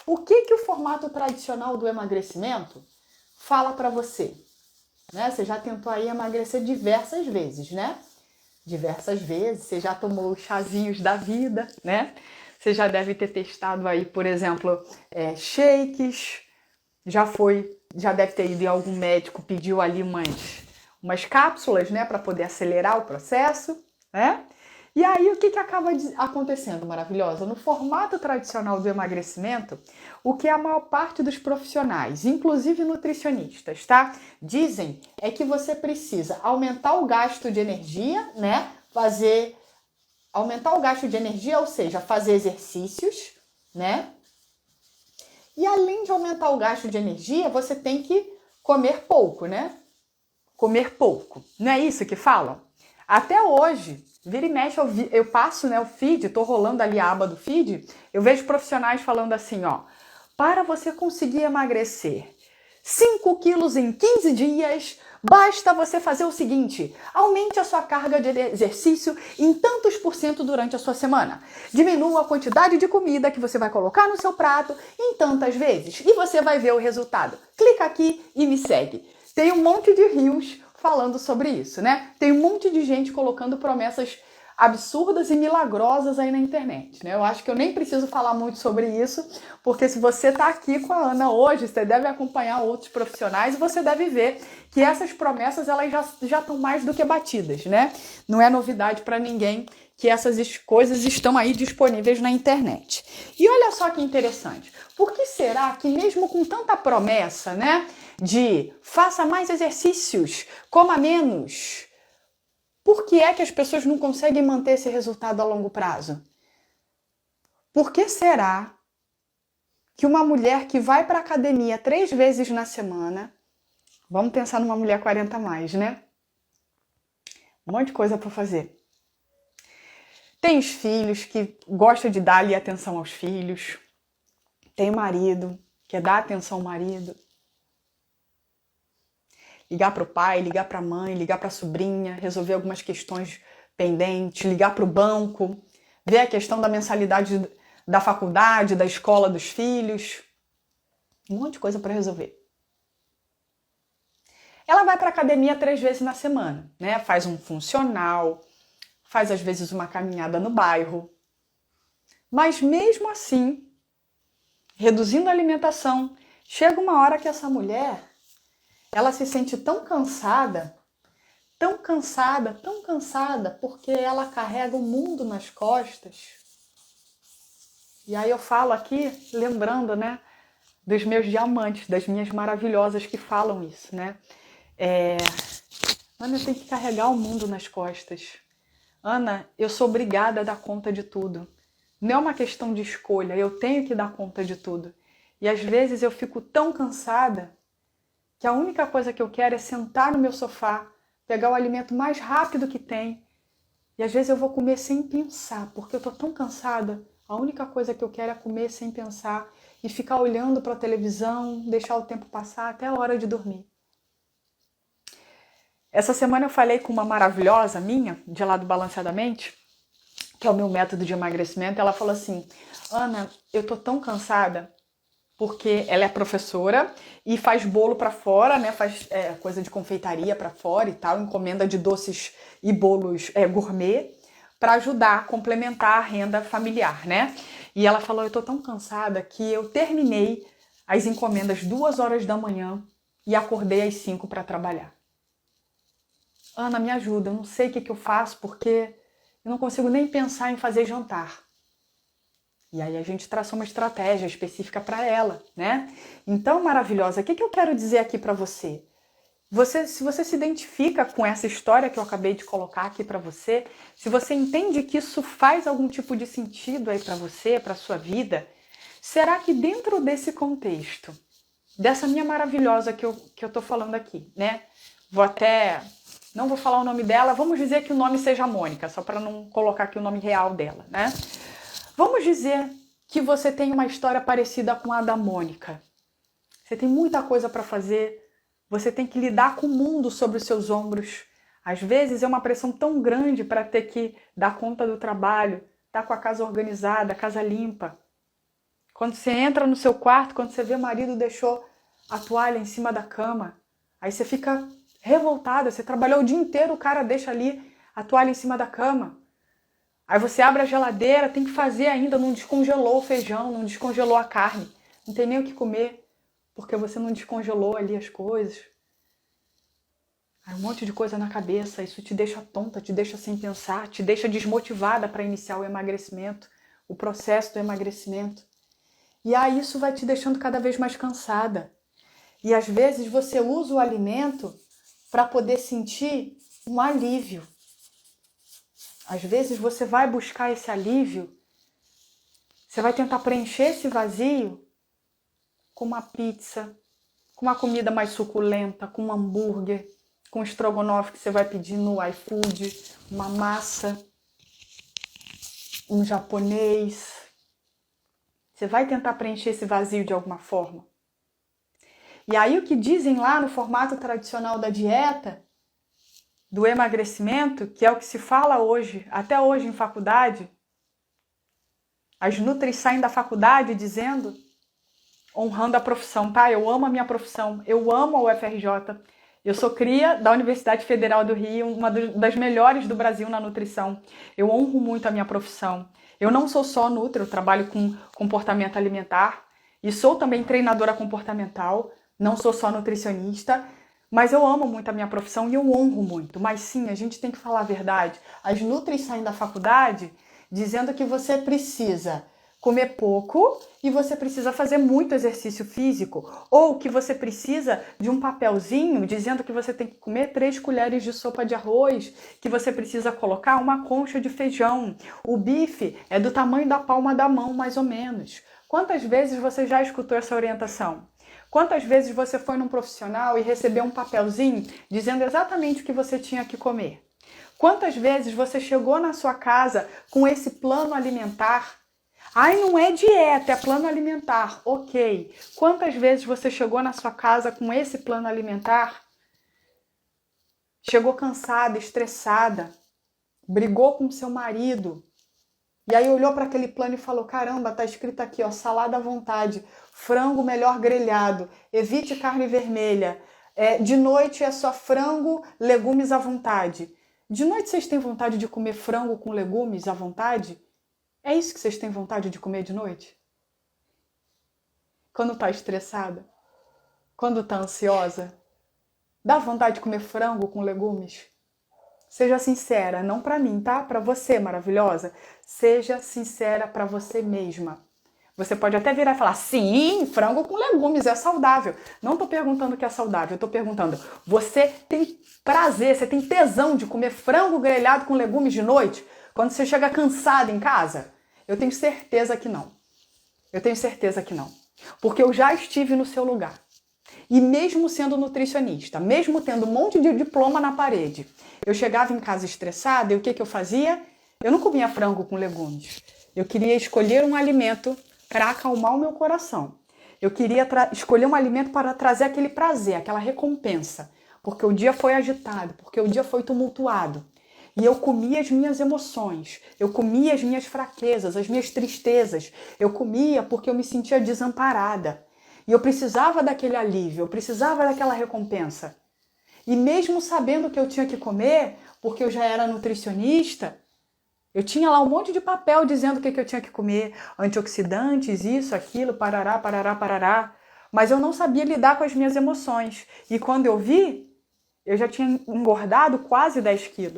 O que o formato tradicional do emagrecimento fala para você? Né? Você já tentou aí emagrecer diversas vezes, né? Diversas vezes, você já tomou os chazinhos da vida, né? Você já deve ter testado aí, por exemplo, shakes, já deve ter ido em algum médico, pediu ali umas cápsulas, né, para poder acelerar o processo, né? E aí, o que acaba acontecendo, maravilhosa? No formato tradicional do emagrecimento, o que a maior parte dos profissionais, inclusive nutricionistas, tá? Dizem é que você precisa aumentar o gasto de energia, né? Aumentar o gasto de energia, ou seja, fazer exercícios, né? E além de aumentar o gasto de energia, você tem que comer pouco, né? Comer pouco. Não é isso que falam? Até hoje, vira e mexe, eu passo, né, o feed, tô rolando ali a aba do feed, eu vejo profissionais falando assim, ó, para você conseguir emagrecer 5 quilos em 15 dias, basta você fazer o seguinte: aumente a sua carga de exercício em tantos por cento durante a sua semana. Diminua a quantidade de comida que você vai colocar no seu prato em tantas vezes e você vai ver o resultado. Clica aqui e me segue. Tem um monte de reels falando sobre isso, né? Tem um monte de gente colocando promessas absurdas e milagrosas aí na internet, né? Eu acho que eu nem preciso falar muito sobre isso, porque se você está aqui com a Ana hoje, você deve acompanhar outros profissionais e você deve ver que essas promessas elas já estão mais do que batidas, né? Não é novidade para ninguém que essas coisas estão aí disponíveis na internet. E olha só que interessante, por que será que mesmo com tanta promessa, né, de faça mais exercícios, coma menos, por que é que as pessoas não conseguem manter esse resultado a longo prazo? Por que será que uma mulher que vai para a academia 3 vezes na semana, vamos pensar numa mulher 40 a mais, né? Um monte de coisa para fazer. Tem os filhos que gosta de dar ali atenção aos filhos. Tem o marido, que é dar atenção ao marido. Ligar para o pai, ligar para a mãe, ligar para a sobrinha, resolver algumas questões pendentes, ligar para o banco, ver a questão da mensalidade da faculdade, da escola dos filhos. Um monte de coisa para resolver. Ela vai para a academia 3 vezes na semana, né? Faz um funcional, faz às vezes uma caminhada no bairro. Mas mesmo assim, reduzindo a alimentação, chega uma hora que essa mulher, ela se sente tão cansada, porque ela carrega o mundo nas costas. E aí eu falo aqui, lembrando, né, dos meus diamantes, das minhas maravilhosas que falam isso, né? Ana, eu tenho que carregar o mundo nas costas. Ana, eu sou obrigada a dar conta de tudo. Não é uma questão de escolha, eu tenho que dar conta de tudo. E às vezes eu fico tão cansada que a única coisa que eu quero é sentar no meu sofá, pegar o alimento mais rápido que tem. E às vezes eu vou comer sem pensar, porque eu tô tão cansada. A única coisa que eu quero é comer sem pensar e ficar olhando para a televisão, deixar o tempo passar até a hora de dormir. Essa semana eu falei com uma maravilhosa minha, de lá do Balanceadamente, que é o meu método de emagrecimento. Ela falou assim: Ana, eu tô tão cansada, porque ela é professora e faz bolo para fora, né? Faz coisa de confeitaria para fora e tal, encomenda de doces e bolos gourmet para ajudar a complementar a renda familiar, né? E ela falou: eu tô tão cansada que eu terminei as encomendas 2 horas da manhã e acordei às 5 para trabalhar. Ana, me ajuda, eu não sei o que eu faço porque eu não consigo nem pensar em fazer jantar. E aí a gente traçou uma estratégia específica para ela, né? Então, maravilhosa, o que eu quero dizer aqui para você? Se você se identifica com essa história que eu acabei de colocar aqui para você, se você entende que isso faz algum tipo de sentido aí para você, para sua vida, será que dentro desse contexto, dessa minha maravilhosa que eu tô falando aqui, né? Não vou falar o nome dela, vamos dizer que o nome seja Mônica, só para não colocar aqui o nome real dela, né? Vamos dizer que você tem uma história parecida com a da Mônica. Você tem muita coisa para fazer, você tem que lidar com o mundo sobre os seus ombros. Às vezes é uma pressão tão grande para ter que dar conta do trabalho, estar com a casa organizada, a casa limpa. Quando você entra no seu quarto, quando você vê o marido deixou a toalha em cima da cama, aí você fica revoltada, você trabalhou o dia inteiro, o cara deixa ali a toalha em cima da cama. Aí você abre a geladeira, tem que fazer ainda, não descongelou o feijão, não descongelou a carne, não tem nem o que comer, porque você não descongelou ali as coisas. Aí um monte de coisa na cabeça, isso te deixa tonta, te deixa sem pensar, te deixa desmotivada para iniciar o emagrecimento, o processo do emagrecimento. E aí isso vai te deixando cada vez mais cansada. E às vezes você usa o alimento para poder sentir um alívio. Às vezes você vai buscar esse alívio, você vai tentar preencher esse vazio com uma pizza, com uma comida mais suculenta, com um hambúrguer, com um estrogonofe que você vai pedir no iFood, uma massa, um japonês. Você vai tentar preencher esse vazio de alguma forma. E aí o que dizem lá no formato tradicional da dieta, do emagrecimento, que é o que se fala hoje, até hoje em faculdade, as nutris saem da faculdade dizendo, honrando a profissão, tá? Eu amo a minha profissão, eu amo a UFRJ, eu sou cria da Universidade Federal do Rio, uma das melhores do Brasil na nutrição. Eu honro muito a minha profissão. Eu não sou só nutri, eu trabalho com comportamento alimentar e sou também treinadora comportamental, não sou só nutricionista, mas eu amo muito a minha profissão e eu honro muito. Mas sim, a gente tem que falar a verdade. As nutris saem da faculdade dizendo que você precisa comer pouco e você precisa fazer muito exercício físico, ou que você precisa de um papelzinho dizendo que você tem que comer 3 colheres de sopa de arroz, que você precisa colocar uma concha de feijão. O bife é do tamanho da palma da mão, mais ou menos. Quantas vezes você já escutou essa orientação? Quantas vezes você foi num profissional e recebeu um papelzinho dizendo exatamente o que você tinha que comer? Quantas vezes você chegou na sua casa com esse plano alimentar? Ai, não é dieta, é plano alimentar. Ok. Quantas vezes você chegou na sua casa com esse plano alimentar? Chegou cansada, estressada, brigou com seu marido. E aí olhou para aquele plano e falou, caramba, tá escrito aqui, ó, salada à vontade, frango melhor grelhado, evite carne vermelha. De noite é só frango, legumes à vontade. De noite vocês têm vontade de comer frango com legumes à vontade? É isso que vocês têm vontade de comer de noite? Quando tá estressada? Quando tá ansiosa? Dá vontade de comer frango com legumes? Seja sincera, não pra mim, tá? Pra você, maravilhosa. Seja sincera pra você mesma. Você pode até virar e falar, sim, frango com legumes é saudável. Não tô perguntando o que é saudável, eu tô perguntando, você tem prazer, você tem tesão de comer frango grelhado com legumes de noite? Quando você chega cansada em casa? Eu tenho certeza que não. Eu tenho certeza que não. Porque eu já estive no seu lugar. E mesmo sendo nutricionista, mesmo tendo um monte de diploma na parede, eu chegava em casa estressada e o que eu fazia? Eu não comia frango com legumes. Eu queria escolher um alimento para acalmar o meu coração. Eu queria escolher um alimento para trazer aquele prazer, aquela recompensa. Porque o dia foi agitado, porque o dia foi tumultuado. E eu comia as minhas emoções, eu comia as minhas fraquezas, as minhas tristezas. Eu comia porque eu me sentia desamparada. E eu precisava daquele alívio, eu precisava daquela recompensa. E mesmo sabendo que eu tinha que comer, porque eu já era nutricionista, eu tinha lá um monte de papel dizendo o que eu tinha que comer, antioxidantes, isso, aquilo, parará, parará, parará. Mas eu não sabia lidar com as minhas emoções. E quando eu vi, eu já tinha engordado quase 10 quilos.